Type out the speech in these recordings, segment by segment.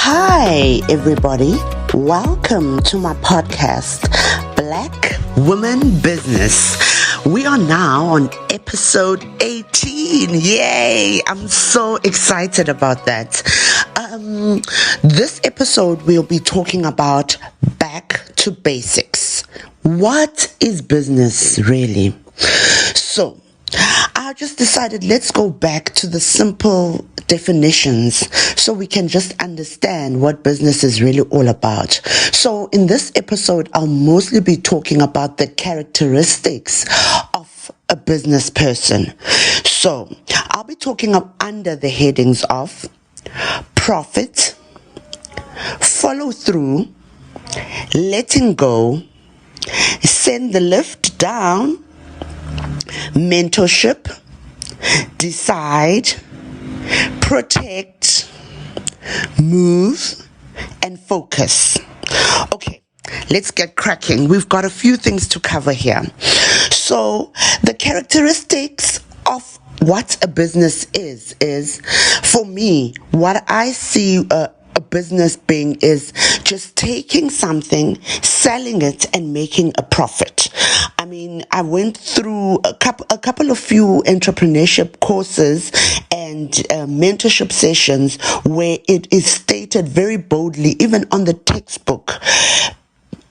Hi, everybody. Welcome to my podcast, Black Woman Business. We are now on episode 18. Yay! I'm so excited about that. This episode, we'll be talking about back to basics. What is business really? So, I just decided let's go back to the simple definitions so we can just understand what business is really all about. So in this episode, I'll mostly be talking about the characteristics of a business person. So I'll be talking up under the headings of profit, follow through, letting go, send the lift down, mentorship, decide, protect, move, and focus. Okay, let's get cracking. We've got a few things to cover here. So the characteristics of what a business is for me, what I see a business being is just taking something, selling it, and making a profit. I mean, I went through a couple of few entrepreneurship courses and mentorship sessions where it is stated very boldly, even on the textbook,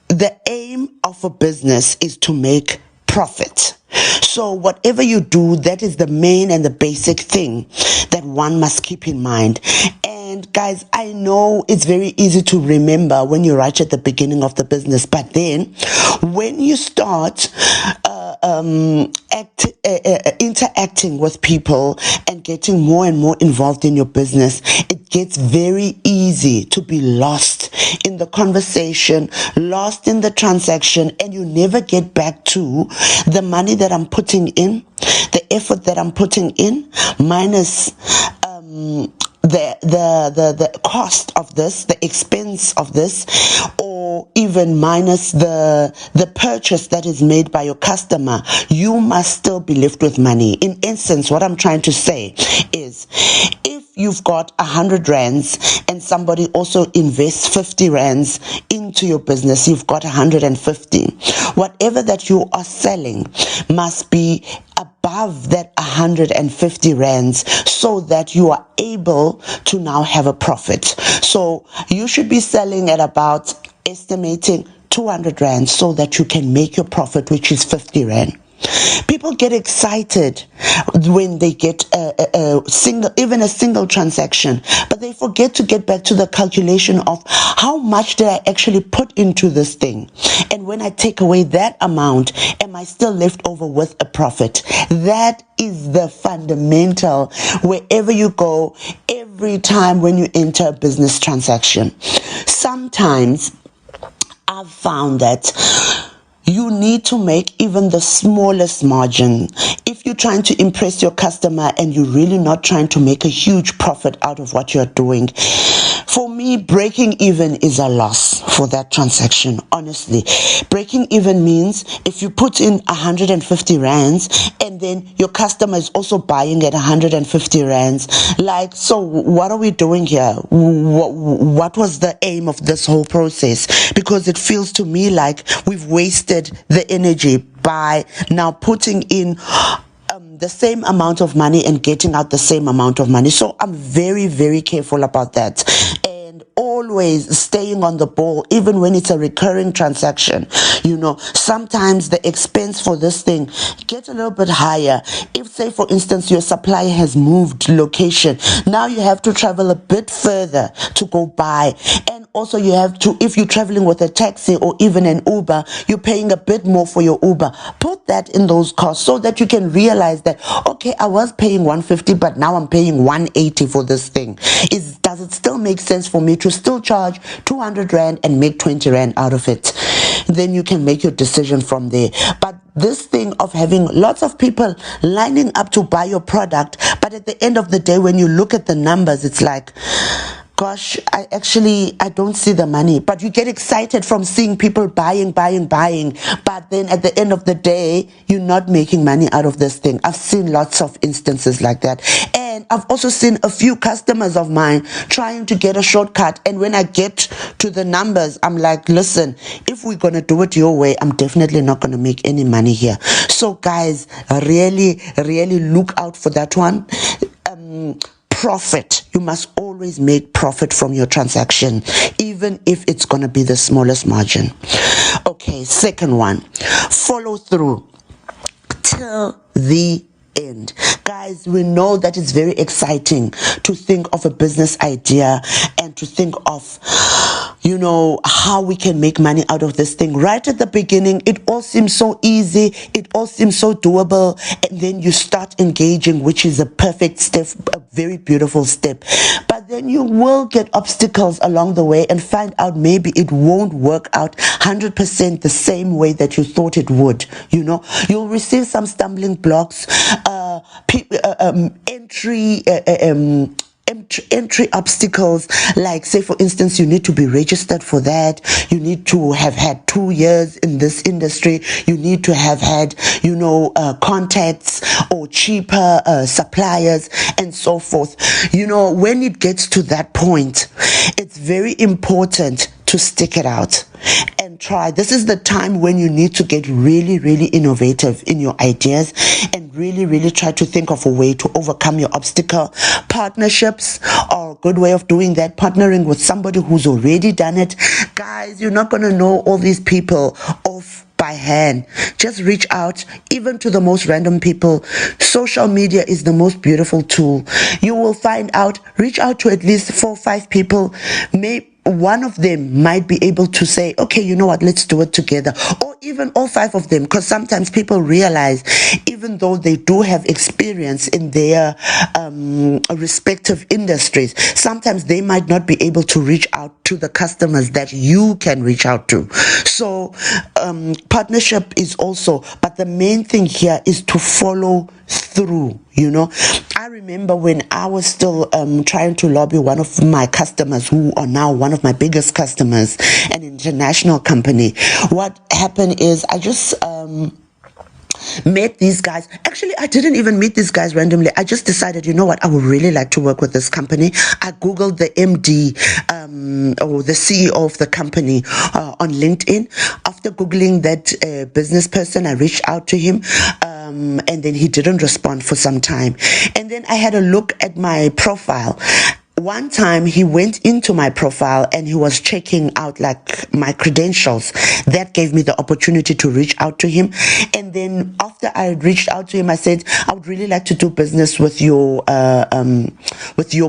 the aim of a business is to make profit. So whatever you do, that is the main and the basic thing that one must keep in mind. And guys, I know it's very easy to remember when you're right at the beginning of the business, but then when you start interacting with people and getting more and more involved in your business, it gets very easy to be lost in the conversation, lost in the transaction, and you never get back to the money that I'm putting in, the effort that I'm putting in, minus the cost of this, the expense of this, or even minus the purchase that is made by your customer. You must still be left with money. In essence, what I'm trying to say is, if you've got 100 rands and somebody also invests 50 rands into your business, you've got 150. Whatever that you are selling must be above that 150 rands so that you are able to now have a profit. So you should be selling at about estimating 200 rands so that you can make your profit, which is 50 rand. People get excited when they get a single transaction, but they forget to get back to the calculation of how much did I actually put into this thing, and when I take away that amount, am I still left over with a profit? That is the fundamental wherever you go, every time when you enter a business transaction. Sometimes I've found that you need to make even the smallest margin. If you're trying to impress your customer and you're really not trying to make a huge profit out of what you're doing, for me, breaking even is a loss for that transaction, honestly. Breaking even means if you put in 150 rands and then your customer is also buying at 150 rands, like, so what are we doing here? What was the aim of this whole process? Because it feels to me like we've wasted the energy by now putting in the same amount of money and getting out the same amount of money. So I'm very, very careful about that. And always staying on the ball, even when it's a recurring transaction. You know, sometimes the expense for this thing gets a little bit higher. If, say, for instance, your supplier has moved location, now you have to travel a bit further to go buy. And also you have to, if you're traveling with a taxi or even an Uber, you're paying a bit more for your Uber. Put that in those costs so that you can realize that, okay, I was paying 150, but now I'm paying 180 for this thing. Does it still make sense for me to still charge 200 rand and make 20 rand out of it? Then you can make your decision from there. But this thing of having lots of people lining up to buy your product, but at the end of the day, when you look at the numbers, it's like, gosh, I don't see the money. But you get excited from seeing people buying. But then at the end of the day, you're not making money out of this thing. I've seen lots of instances like that. And And I've also seen a few customers of mine trying to get a shortcut. And when I get to the numbers, I'm like, listen, if we're going to do it your way, I'm definitely not going to make any money here. So guys, really, really look out for that one. Profit. You must always make profit from your transaction, even if it's going to be the smallest margin. Okay, second one, follow through till the end. Guys, we know that it's very exciting to think of a business idea and to think of, you know, how we can make money out of this thing. Right at the beginning, it all seems so easy, it all seems so doable, and then you start engaging, which is a perfect step, a very beautiful step. But then you will get obstacles along the way and find out maybe it won't work out 100% the same way that you thought it would. You know, you'll receive some stumbling blocks, entry obstacles, like say for instance, you need to be registered for that, you need to have had 2 years in this industry, you need to have had, you know, contacts or cheaper suppliers and so forth. You know, when it gets to that point, it's very important to stick it out and try. This is the time when you need to get really, really innovative in your ideas and really, really try to think of a way to overcome your obstacle. Partnerships are a good way of doing that. Partnering with somebody who's already done it. Guys, you're not going to know all these people off by hand. Just reach out, even to the most random people. Social media is the most beautiful tool. You will find out, reach out to at least 4 or 5 people. Maybe one of them might be able to say, okay, you know what, let's do it together. Or even all 5 of them, because sometimes people realize, even though they do have experience in their respective industries, sometimes they might not be able to reach out to the customers that you can reach out to. So partnership is also, but the main thing here is to follow through. You know, I remember when I was still trying to lobby one of my customers, who are now one of my biggest customers, an international company. What happened is I just met these guys. Actually, I didn't even meet these guys randomly. I just decided, you know what, I would really like to work with this company. I googled the MD or the CEO of the company on LinkedIn. After googling that business person, I reached out to him, and then he didn't respond for some time. And then I had a look at my profile. One time he went into my profile and he was checking out like my credentials. That gave me the opportunity to reach out to him. And then after I had reached out to him, I said, I would really like to do business with your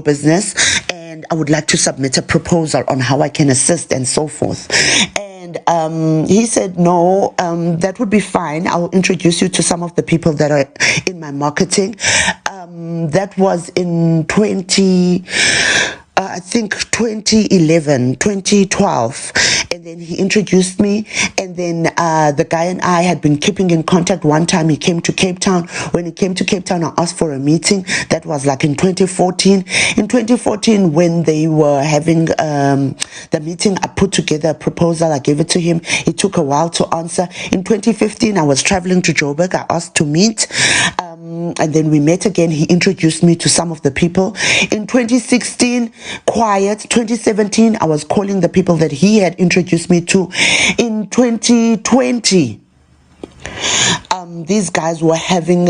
business, and I would like to submit a proposal on how I can assist and so forth. And he said, no, that would be fine. I'll introduce you to some of the people that are in my marketing. That was in 2011, 2012. And then he introduced me, and then the guy and I had been keeping in contact. One time he came to Cape Town. When he came to Cape Town, I asked for a meeting. That was like in 2014. In 2014, when they were having the meeting, I put together a proposal. I gave it to him. It took a while to answer. In 2015, I was traveling to Joburg. I asked to meet. And then we met again. He introduced me to some of the people. In 2016, quiet. 2017, I was calling the people that he had introduced me to. In 2020, these guys were having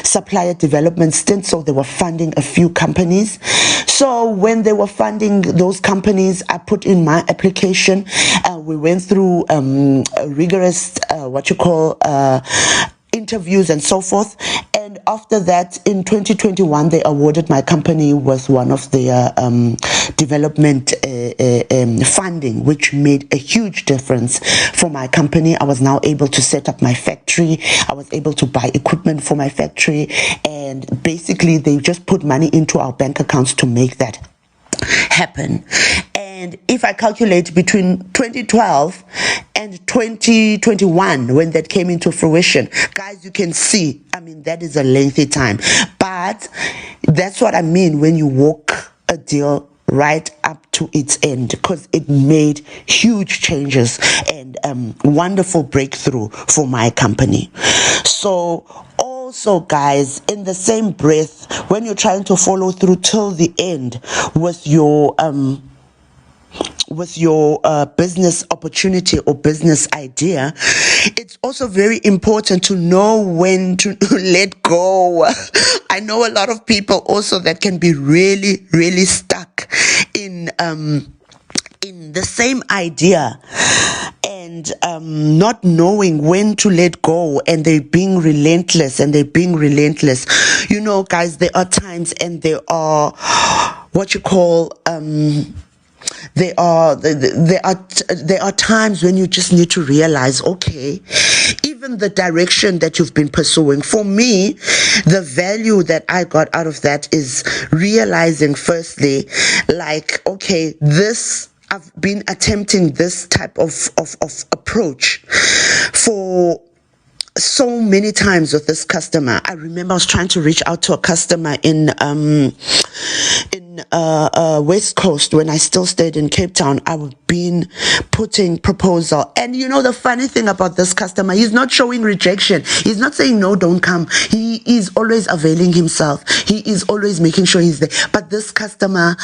supplier development stints, so they were funding a few companies. So when they were funding those companies, I put in my application. We went through rigorous interviews and so forth. And after that, in 2021, they awarded my company with one of their development funding, which made a huge difference for my company. I was now able to set up my factory. I was able to buy equipment for my factory. And basically, they just put money into our bank accounts to make that happen. And if I calculate between 2012 and 2021, when that came into fruition, guys, you can see, I mean, that is a lengthy time. But that's what I mean when you walk a deal right up to its end, because it made huge changes and wonderful breakthrough for my company. So Also, guys, in the same breath, when you're trying to follow through till the end with your business opportunity or business idea, it's also very important to know when to let go. I know a lot of people also that can be really, really stuck in the same idea and not knowing when to let go, and they're being relentless. You know, guys, there are times and there are what you call there are times when you just need to realize, okay, even the direction that you've been pursuing. For me, the value that I got out of that is realizing, firstly, like, okay, I've been attempting this type of approach for so many times with this customer. I remember I was trying to reach out to a customer in West Coast when I still stayed in Cape Town. I've been putting proposal, and you know the funny thing about this customer, he's not showing rejection. He's not saying no, don't come. He is always availing himself. He is always making sure he's there. But this customer,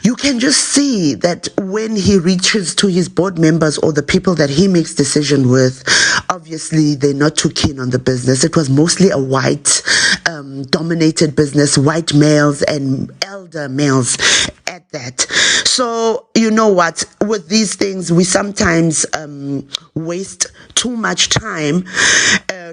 you can just see that when he reaches to his board members or the people that he makes decision with, obviously they're not too keen on the business. It was mostly a white dominated business, white males and elder males at that. So you know what, with these things we sometimes waste too much time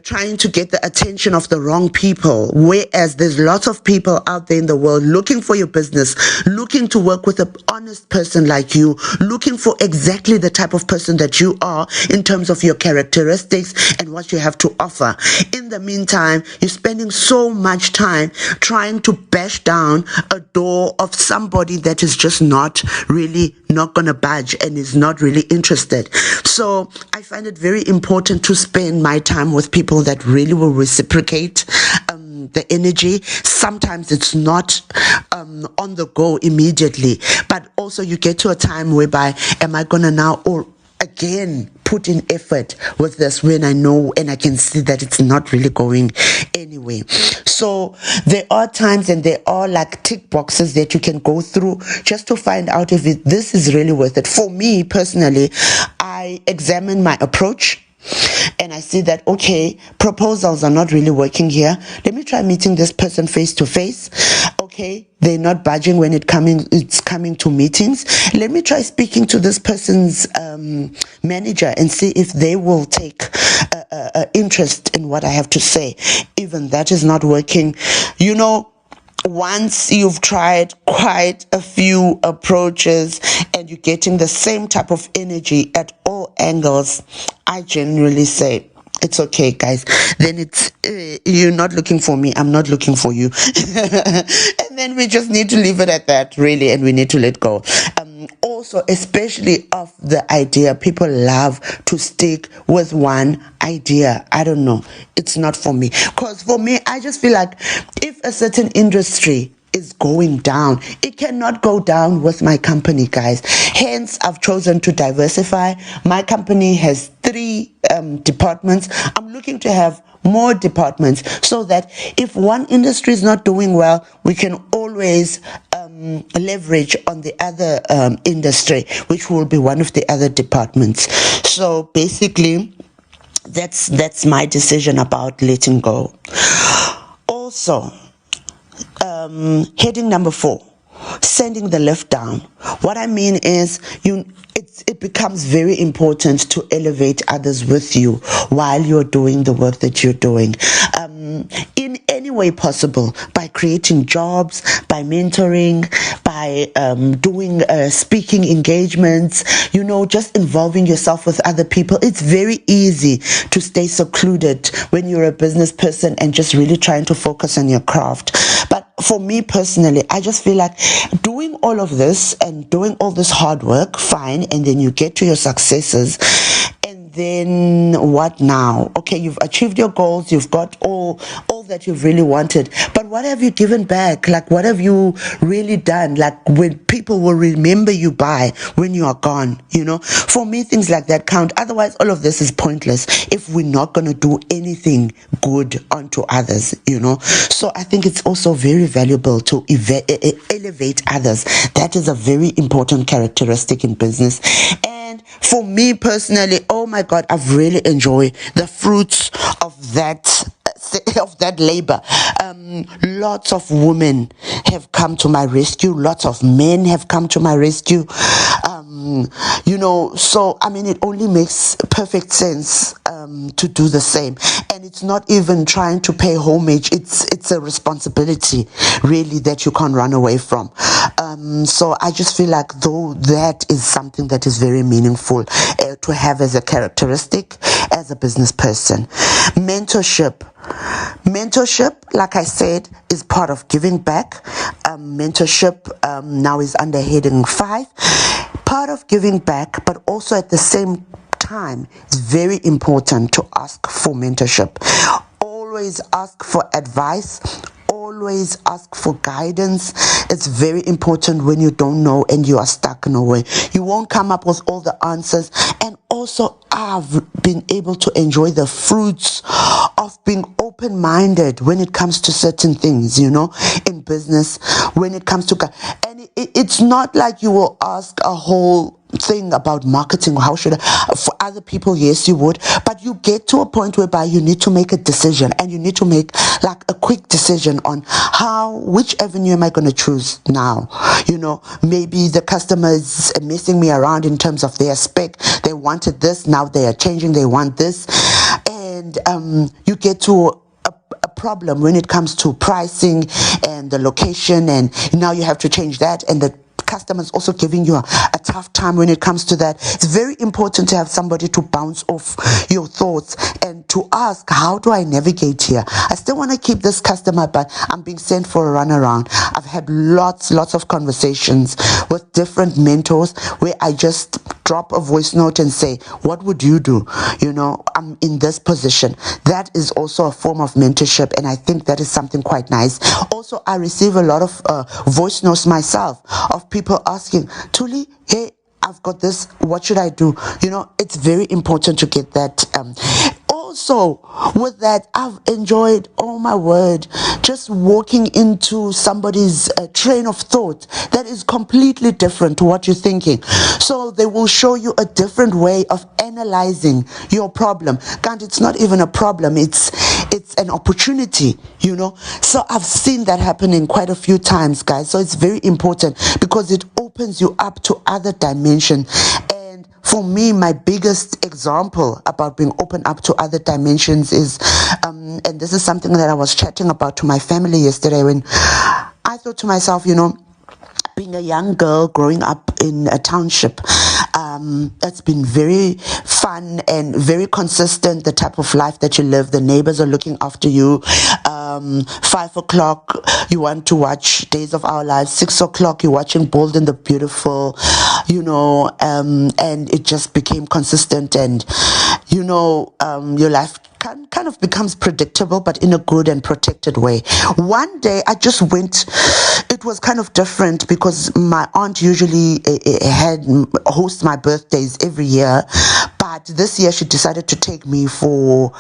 trying to get the attention of the wrong people, whereas there's lots of people out there in the world looking for your business, looking to work with an honest person like you, looking for exactly the type of person that you are in terms of your characteristics and what you have to offer. In the meantime, you're spending so much time trying to bash down a door of somebody that is just not going to budge and is not really interested. So I find it very important to spend my time with people that really will reciprocate the energy. Sometimes it's not on the go immediately, but also you get to a time whereby, am I gonna now or again put in effort with this when I know and I can see that it's not really going anywhere? So there are times and there are like tick boxes that you can go through just to find out if this is really worth it. For me personally, I examine my approach and I see that, okay, proposals are not really working here. Let me try meeting this person face to face. Okay, they're not budging when it's coming to meetings. Let me try speaking to this person's manager and see if they will take interest in what I have to say. Even that is not working. You know, once you've tried quite a few approaches and you're getting the same type of energy at all angles, I genuinely say, it's okay, guys. Then it's you're not looking for me, I'm not looking for you. And then we just need to leave it at that, really, and we need to let go. Also, especially of the idea, people love to stick with one idea. I don't know, it's not for me. Because for me, I just feel like if a certain industry is going down, it cannot go down with my company, guys. Hence, I've chosen to diversify. My company has 3 departments. I'm looking to have more departments so that if one industry is not doing well, we can always leverage on the other industry, which will be one of the other departments. So basically, that's my decision about letting go. Also, heading number 4, sending the lift down. What I mean is it becomes very important to elevate others with you while you're doing the work that you're doing. In any way possible, by creating jobs, by mentoring, by doing speaking engagements, you know, just involving yourself with other people. It's very easy to stay secluded when you're a business person and just really trying to focus on your craft. But for me personally, I just feel like doing all of this and doing all this hard work, fine, and then you get to your successes, and then what now? Okay, you've achieved your goals, you've got all that you've really wanted, but what have you given back? Like, what have you really done? Like, when people will remember you by when you are gone, for me, things like that count. Otherwise, all of this is pointless if we're not going to do anything good onto others. So I think it's also very valuable to elevate others. That is a very important characteristic in business. And for me personally, oh my God, I've really enjoyed the fruits of that labor. Lots of women have come to my rescue. Lots of men have come to my rescue. So I mean, it only makes perfect sense to do the same. And it's not even trying to pay homage. It's a responsibility, really, that you can't run away from. So I just feel like, though, that is something that is very meaningful to have as a characteristic as a business person. Mentorship, like I said, is part of giving back. Mentorship now is under heading 5. Part of giving back, but also at the same time, it's very important to ask for mentorship. Always ask for advice. Always ask for guidance. It's very important when you don't know and you are stuck in a way. You won't come up with all the answers. And also, I've been able to enjoy the fruits of being open-minded when it comes to certain things, in business, when it comes to... And it's not like you will ask a whole thing about marketing. How should I? For other people, yes, you would. But you get to a point whereby you need to make a decision, and you need to make like a quick decision on which avenue am I going to choose now? Maybe the customer is messing me around in terms of their spec. They wanted this, now they are changing, they want this. And you get to a problem when it comes to pricing and the location, and now you have to change that, and the customers also giving you a tough time when it comes to that. It's very important to have somebody to bounce off your thoughts and to ask, how do I navigate here? I still want to keep this customer, but I'm being sent for a runaround. I've had lots of conversations with different mentors where I just drop a voice note and say, what would you do? I'm in this position. That is also a form of mentorship, and I think that is something quite nice. Also, I receive a lot of voice notes myself of people asking, Thuli, hey, I've got this, what should I do? It's very important to get that. Also, with that, I've enjoyed, oh my word, just walking into somebody's train of thought that is completely different to what you're thinking. So they will show you a different way of analyzing your problem. And it's not even a problem, it's an opportunity, So I've seen that happening quite a few times, guys. So it's very important because it opens you up to other dimensions. And for me, my biggest example about being open up to other dimensions is, and this is something that I was chatting about to my family yesterday, when I thought to myself, being a young girl growing up in a township, it's been very fun and very consistent, the type of life that you live. The neighbors are looking after you. 5 o'clock, you want to watch Days of Our Lives. 6 o'clock, you're watching Bold and the Beautiful, and it just became consistent. And, your life kind of becomes predictable, but in a good and protected way. One day I just went, it was kind of different because my aunt usually hosts my birthdays every year, but this year she decided to take me for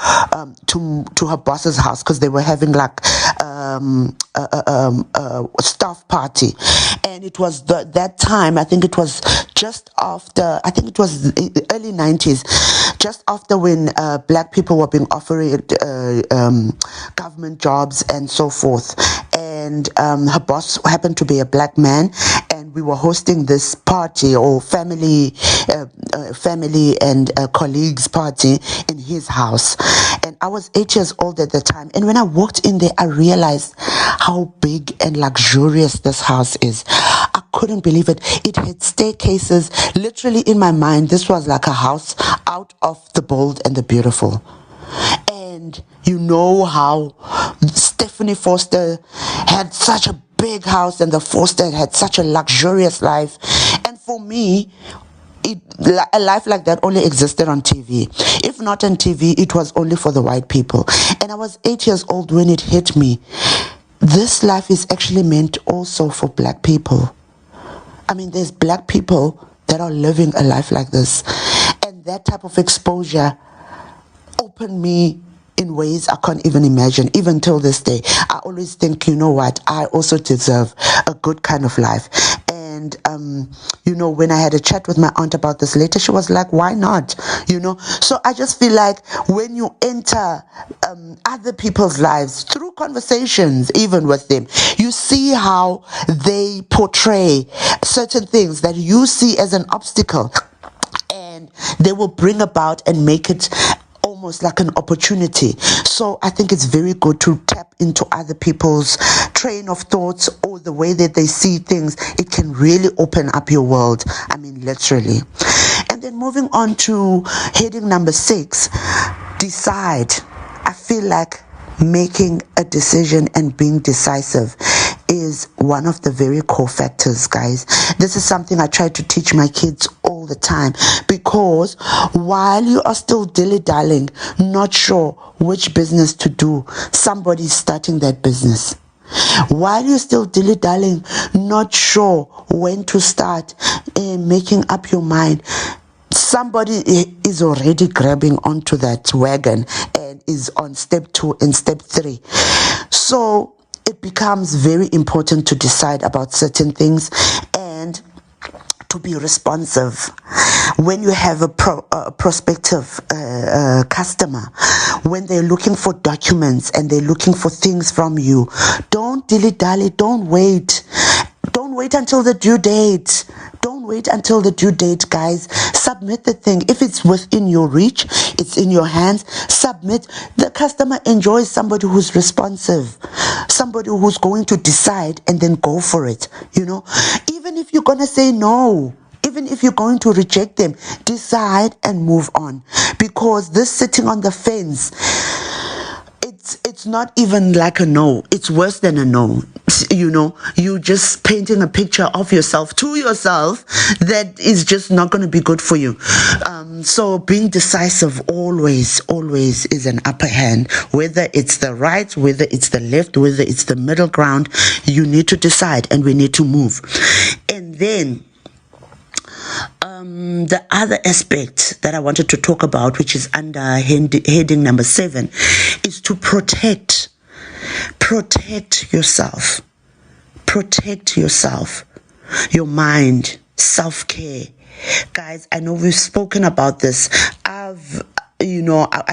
to her boss's house because they were having like a staff party, and it was that time, I think it was just after, I think it was the early 90s, just after when black people were being offered government jobs and so forth. And her boss happened to be a black man, and we were hosting this party or family and colleagues party in his house. And I was 8 years old at the time, and when I walked in there, I realized how big and luxurious this house is. I couldn't believe it. It had staircases. Literally, in my mind, this was like a house out of The Bold and the Beautiful. And you know how Stephanie Foster had such a big house and the Foster had such a luxurious life. And for me, a life like that only existed on TV. If not on TV, it was only for the white people. And I was 8 years old when it hit me. This life is actually meant also for black people. I mean, there's black people that are living a life like this. And that type of exposure opened me in ways I can't even imagine. Even till this day, I always think, you know what, I also deserve a good kind of life. And when I had a chat with my aunt about this later, she was like, why not? So I just feel like when you enter other people's lives through conversations, even with them, you see how they portray certain things that you see as an obstacle, and they will bring about and make it almost like an opportunity. So I think it's very good to tap into other people's train of thoughts or the way that they see things. It can really open up your world. I mean, literally. And then moving on to heading number 6, decide. I feel like making a decision and being decisive is one of the very core factors, guys. This is something I try to teach my kids all the time, because while you are still dilly-dallying, not sure which business to do, somebody's starting that business. While you're still dilly-dallying, not sure when to start, making up your mind, somebody is already grabbing onto that wagon and is on step 2 and step 3. So it becomes very important to decide about certain things and to be responsive. When you have a prospective customer, when they're looking for documents and they're looking for things from you, don't dilly-dally, don't wait. Don't wait until the due date. Don't wait until the due date, guys. Submit the thing. If it's within your reach, it's in your hands, submit. The customer enjoys somebody who's responsive, somebody who's going to decide and then go for it. Even if you're going to say no, even if you're going to reject them, decide and move on. Because this sitting on the fence, it's not even like a no. It's worse than a no. You just painting a picture of yourself to yourself that is just not going to be good for you. So being decisive always is an upper hand. Whether it's the right, whether it's the left, whether it's the middle ground, you need to decide and we need to move. And then the other aspect that I wanted to talk about, which is under heading number 7, is to protect yourself. Protect yourself, your mind, self-care. Guys, I know we've spoken about this. I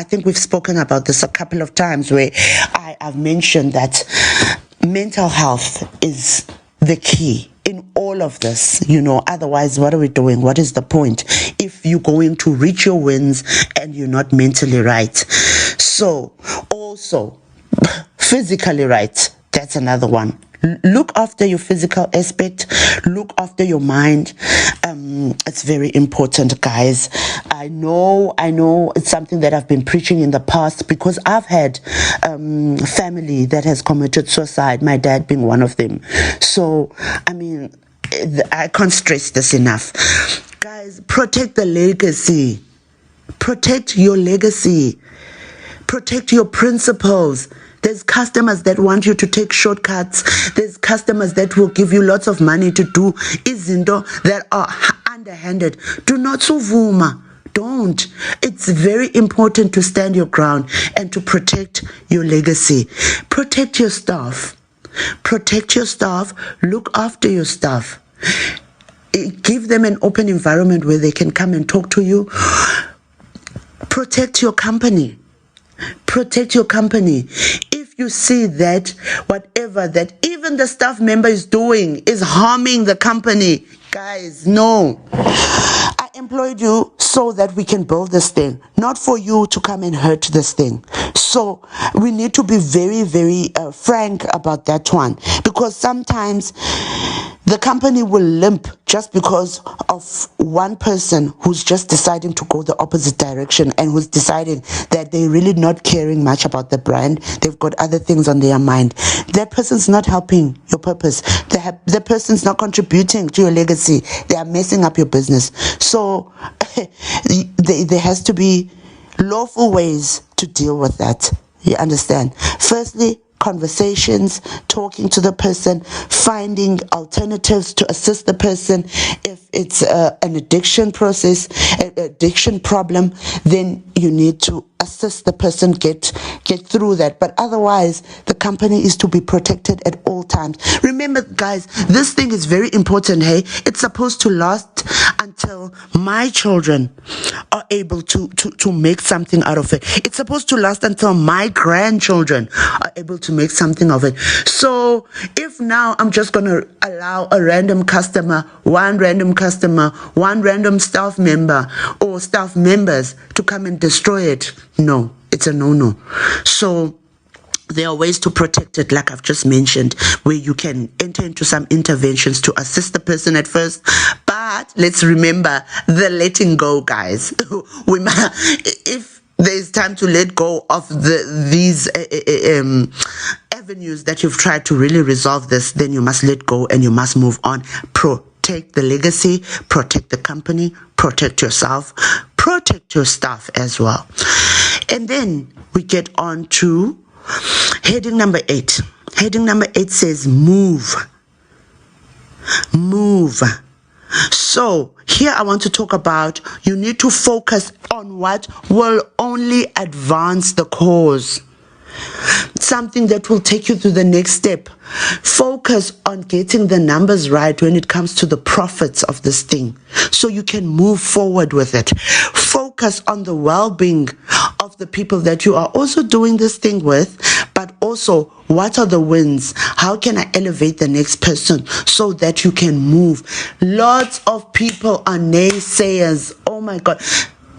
think we've spoken about this a couple of times where I've mentioned that mental health is the key in all of this. Otherwise, what are we doing? What is the point if you're going to reach your wins and you're not mentally right? So also physically right, that's another one. Look after your physical aspect, look after your mind. It's very important, guys. I know it's something that I've been preaching in the past, because I've had family that has committed suicide, my dad being one of them. So I mean, I can't stress this enough. Guys, protect the legacy. Protect your legacy. Protect your principles. There's customers that want you to take shortcuts. There's customers that will give you lots of money to do izinto that are underhanded. Do not suvuma. Don't. It's very important to stand your ground and to protect your legacy. Protect your staff. Protect your staff. Look after your staff. Give them an open environment where they can come and talk to you. Protect your company. Protect your company. If you see that whatever that even the staff member is doing is harming the company, guys, no. I employed you so that we can build this thing, not for you to come and hurt this thing. So we need to be very, very frank about that one, because sometimes the company will limp just because of one person who's just deciding to go the opposite direction and who's deciding that they're really not caring much about the brand. They've got other things on their mind. That person's not helping your purpose. The person's not contributing to your legacy. They are messing up your business. So So there has to be lawful ways to deal with that. You understand? Firstly, conversations, talking to the person, finding alternatives to assist the person. If it's an addiction process, an addiction problem, then you need to assist the person get through that. But otherwise, the company is to be protected at all times. Remember, guys, this thing is very important. Hey, it's supposed to last until my children are able to make something out of it. It's supposed to last until my grandchildren are able to make something of it. So if now I'm just going to allow a random customer, one random staff member or staff members to come and destroy it, no, it's a no-no. So there are ways to protect it, like I've just mentioned, where you can enter into some interventions to assist the person at first. But let's remember the letting go, guys. If there's time to let go of these avenues that you've tried to really resolve this, then you must let go and you must move on. Protect the legacy, protect the company, protect yourself, protect your staff as well. And then we get on to heading number 8. Heading number 8 says move. Move. So here I want to talk about, you need to focus on what will only advance the cause. Something that will take you to the next step. Focus on getting the numbers right when it comes to the profits of this thing, so you can move forward with it. Focus on the well-being of the people that you are also doing this thing with, but also what are the wins? How can I elevate the next person so that you can move? Lots of people are naysayers. Oh my God.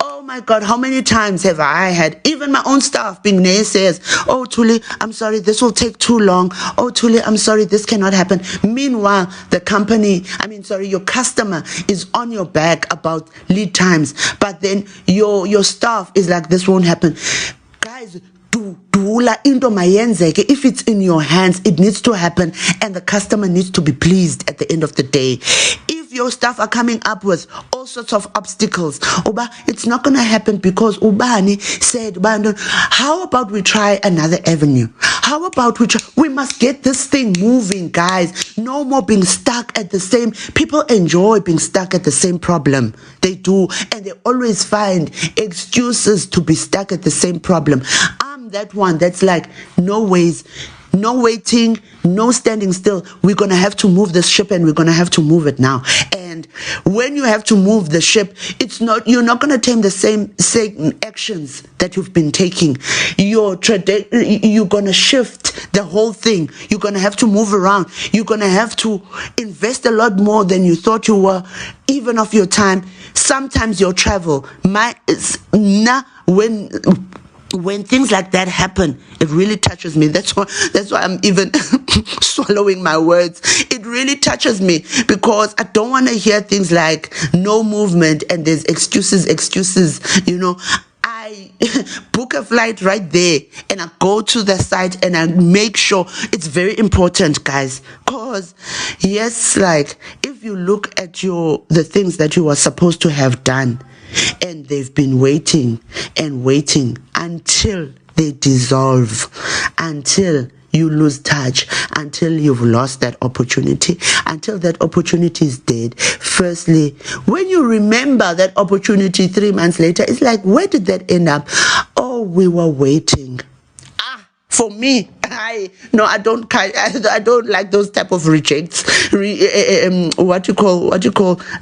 Oh my God, how many times have I had, even my own staff being naysayers? Oh, Thuli, I'm sorry, this will take too long. Oh, Thuli, I'm sorry, this cannot happen. Meanwhile, your customer is on your back about lead times, but then your staff is like, this won't happen. Guys, if it's in your hands, it needs to happen, and the customer needs to be pleased at the end of the day. If your staff are coming up with all sorts of obstacles, it's not going to happen because Ubani said, how about we try another avenue? How about we must get this thing moving, guys. No more being stuck at the same. People enjoy being stuck at the same problem. They do, and they always find excuses to be stuck at the same problem. I'm that one that's like, no ways, no waiting, no standing still. We're going to have to move this ship, and we're going to have to move it now. And when you have to move the ship, you're not going to take the same actions that you've been taking. You're going to shift the whole thing. You're going to have to move around. You're going to have to invest a lot more than you thought you were, even of your time. Sometimes your travel. When things like that happen, it really touches me. That's why I'm even swallowing my words. It really touches me because I don't want to hear things like no movement and there's excuses. I book a flight right there and I go to the site and I make sure. It's very important, guys, because yes, like if you look at the things that you were supposed to have done, and they've been waiting and waiting until they dissolve, until you lose touch, until you've lost that opportunity, until that opportunity is dead. Firstly, when you remember that opportunity 3 months later, it's like, where did that end up? Oh, we were waiting. For me, I don't like those type of rejects. What you call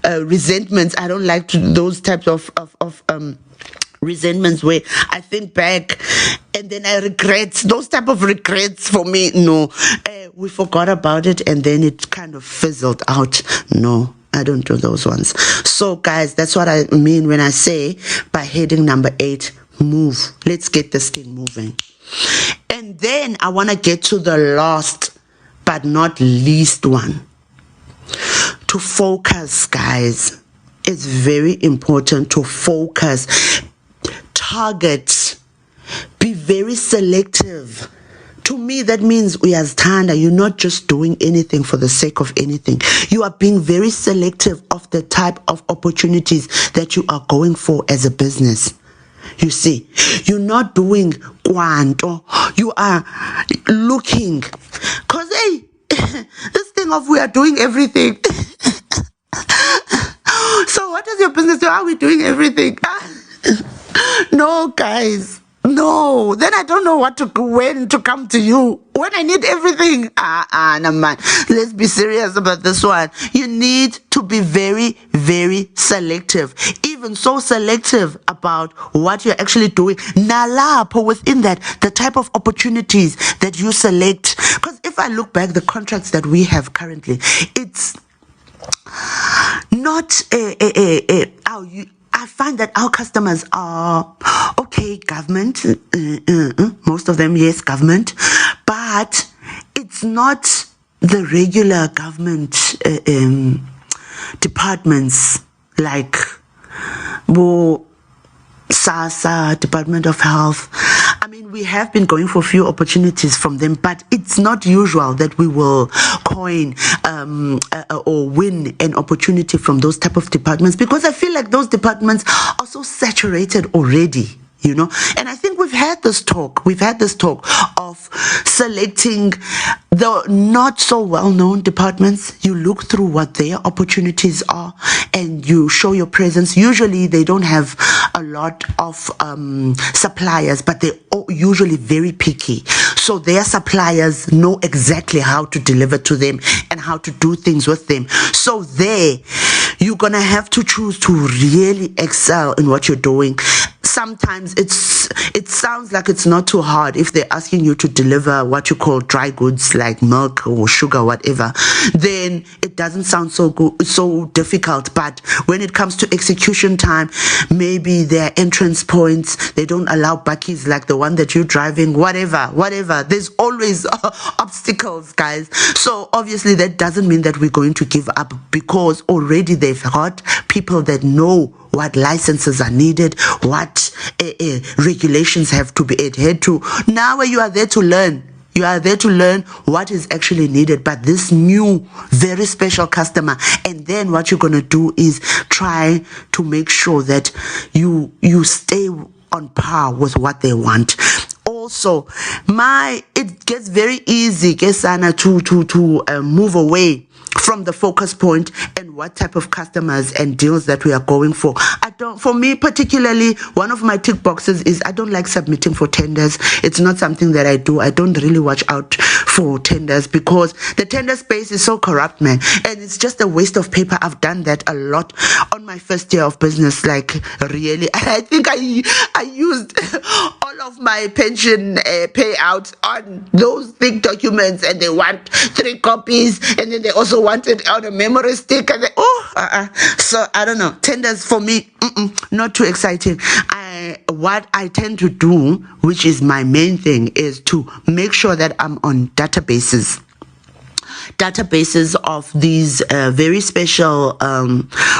resentments. I don't like those types of resentments where I think back and then I regret. Those type of regrets for me, no. We forgot about it and then it kind of fizzled out. No, I don't do those ones. So guys, that's what I mean when I say by heading number 8, move. Let's get this thing moving. And then I want to get to the last but not least one. To focus, guys. It's very important to focus. Target. Be very selective To me, that means uyazithanda. You're not just doing anything for the sake of anything. You are being very selective of the type of opportunities that you are going for as a business. You see, you're not doing kwanto. You are looking. Because, hey, this thing of we are doing everything. So what does your business do? Are we doing everything? No, guys. No. Then I don't know when to come to you. When I need everything. No, man. Let's be serious about this one. You need to be very, very selective. Even so selective about what you're actually doing. Nalapo within that, the type of opportunities that you select. Because if I look back, the contracts that we have currently, it's not I find that our customers are okay, government, most of them, yes, government, but it's not the regular government departments like SASSA, Department of Health. I mean, we have been going for a few opportunities from them, but it's not usual that we will coin or win an opportunity from those type of departments, because I feel like those departments are so saturated already. You know, and I think we've had this talk of selecting the not so well-known departments. You look through what their opportunities are and you show your presence. Usually they don't have a lot of suppliers, but they're usually very picky. So their suppliers know exactly how to deliver to them and how to do things with them. So there, you're going to have to choose to really excel in what you're doing. Sometimes it sounds like it's not too hard if they're asking you to deliver what you call dry goods like milk or sugar, whatever. Then it doesn't sound so good, so difficult. But when it comes to execution time, maybe their entrance points, they don't allow bakkies like the one that you're driving, whatever. There's always obstacles, guys. So obviously that doesn't mean that we're going to give up, because already they've got people that know what licenses are needed, what regulations have to be adhered to. Now you are there to learn. You are there to learn what is actually needed by this new, very special customer. And then what you're going to do is try to make sure that you stay on par with what they want. Also, it gets very easy, Kesana, to move away from the focus point and what type of customers and deals that we are going for. For me particularly, one of my tick boxes is I don't like submitting for tenders. It's not something that I do. I don't really watch out for tenders because the tender space is so corrupt, man, and it's just a waste of paper. I've done that a lot on my first year of business, like really. I think I used all of my pension payout on those thick documents, and they want 3 copies, and then they also want it on a memory stick, and so I don't know. Tenders for me, not too exciting. What I tend to do, which is my main thing, is to make sure that I'm on databases of these very special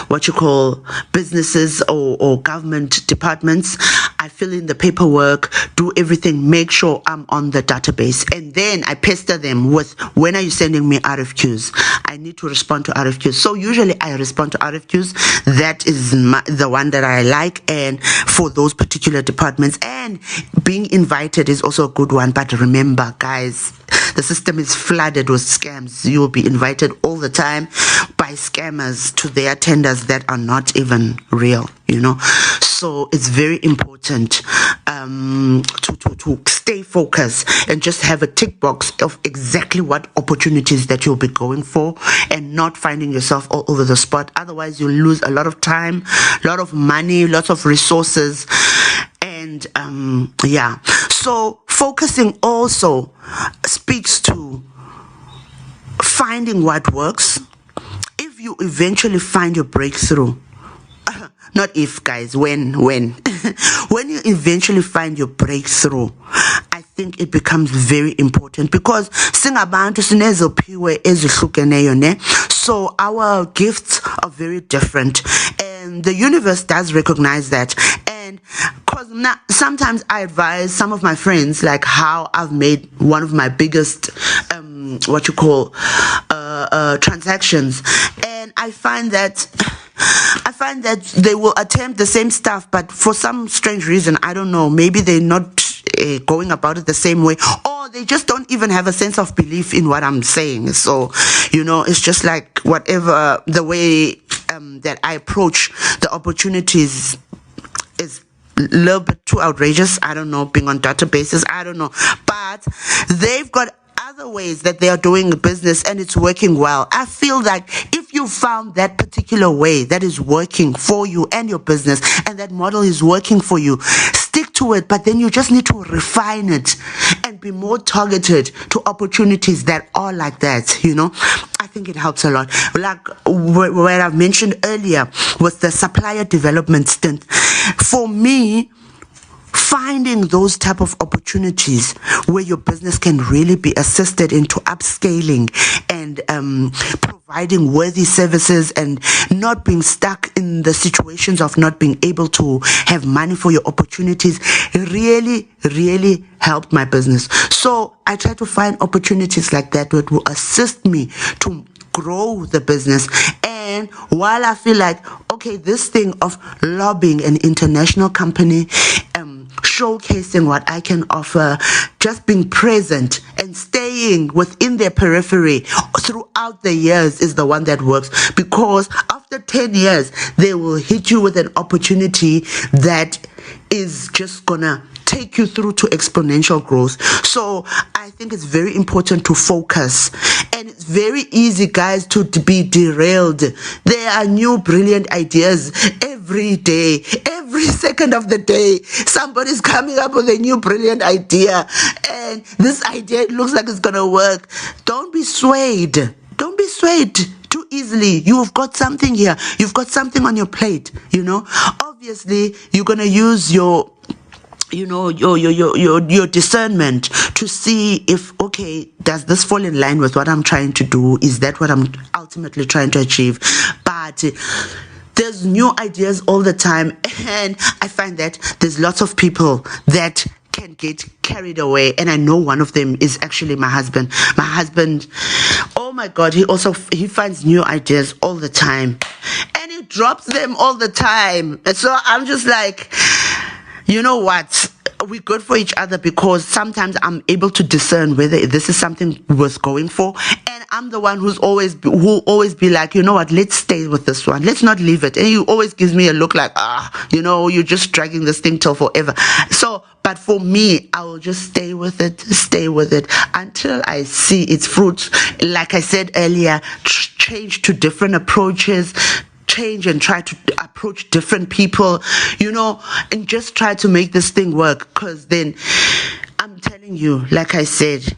what you call businesses or government departments. I fill in the paperwork, do everything, make sure I'm on the database, and then I pester them with, when are you sending me RFQs? I need to respond to RFQs. So usually I respond to RFQs. That is the one that I like, and for those particular departments. And being invited is also a good one. But remember, guys, the system is flooded with scams. You will be invited all the time by scammers to their tenders that are not even real, you know. So it's very important to stay focused and just have a tick box of exactly what opportunities that you'll be going for, and not finding yourself all over the spot. Otherwise, you'll lose a lot of time, a lot of money, lots of resources. And yeah, so focusing also speaks to finding what works. If you eventually find your breakthrough, not if, guys, when when you eventually find your breakthrough, I think it becomes very important, because singabantu sinezophiwe ezihlukeneyo, ne? So our gifts are very different, and the universe does recognize that. And because because now sometimes I advise some of my friends like how I've made one of my biggest transactions, and I find that they will attempt the same stuff, but for some strange reason, I don't know, maybe they're not going about it the same way, or they just don't even have a sense of belief in what I'm saying. So, it's just like whatever the way that I approach the opportunities is a little bit too outrageous. I don't know, being on databases, I don't know, but they've got other ways that they are doing business and it's working well. I feel like if you found that particular way that is working for you and your business, and that model is working for you, stick to it, but then you just need to refine it and be more targeted to opportunities that are like that. I think it helps a lot. Like what I've mentioned earlier was the supplier development stint. For me, finding those type of opportunities where your business can really be assisted into upscaling and providing worthy services and not being stuck in the situations of not being able to have money for your opportunities really, really helped my business. So I try to find opportunities like that will assist me to grow the business. And while I feel like, okay, this thing of lobbying an international company, showcasing what I can offer, just being present and staying within their periphery throughout the years is the one that works, because after 10 years, they will hit you with an opportunity that is just gonna take you through to exponential growth. So I think it's very important to focus, and it's very easy, guys, to be derailed. There are new brilliant ideas every day, every second of the day. Somebody's coming up with a new brilliant idea, and this idea looks like it's gonna work. Don't be swayed too easily. You've got something here, you've got something on your plate. Obviously you're gonna use your discernment to see if, okay, does this fall in line with what I'm trying to do? Is that what I'm ultimately trying to achieve? But there's new ideas all the time, and I find that there's lots of people that can get carried away, and I know one of them is actually my husband. Oh my God, he finds new ideas all the time, and he drops them all the time. And so I'm just like, you know what? We're good for each other, because sometimes I'm able to discern whether this is something worth going for, and I'm the one who'll always be like, you know what, let's stay with this one, let's not leave it. And he always gives me a look like, you're just dragging this thing till forever. So, but for me, I will just stay with it until I see its fruits. Like I said earlier, change to different approaches, change and try to approach different people, and just try to make this thing work. Because then I'm telling you, like I said,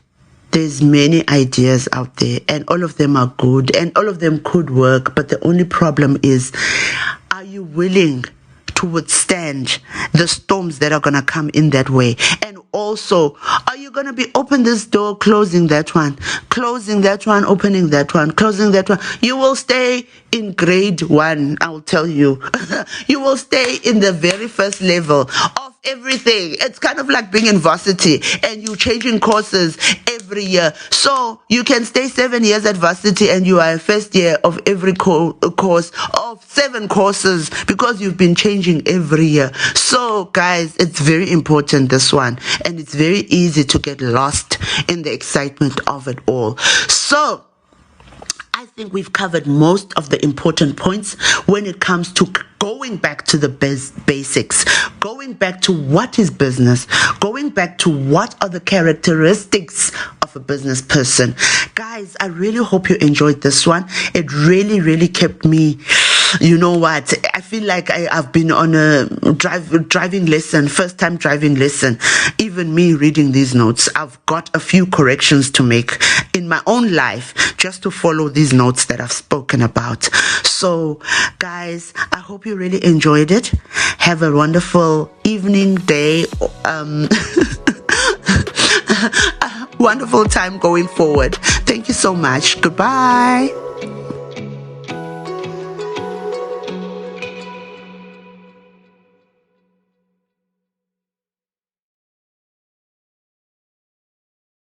there's many ideas out there, and all of them are good, and all of them could work. But the only problem is, are you willing to withstand the storms that are going to come in that way? And also, are you going to be open this door, closing that one, opening that one, closing that one? You will stay in grade 1, I will tell you. You will stay in the very first level of everything. It's kind of like being in varsity and you changing courses every year. So you can stay 7 years at varsity and you are a first year of every course of 7 courses, because you've been changing every year. So guys, it's very important, this one, and it's very easy to get lost in the excitement of it all. So I think we've covered most of the important points when it comes to going back to the basics, going back to what is business, going back to what are the characteristics of a business person. Guys, I really hope you enjoyed this one. It really, really kept me, you know what, I feel like I've been on a driving lesson, first time driving lesson. Even me reading these notes, I've got a few corrections to make in my own life just to follow these notes that I've spoken about. So guys, I hope you really enjoyed it. Have a wonderful evening, day, wonderful time going forward. Thank you so much. Goodbye.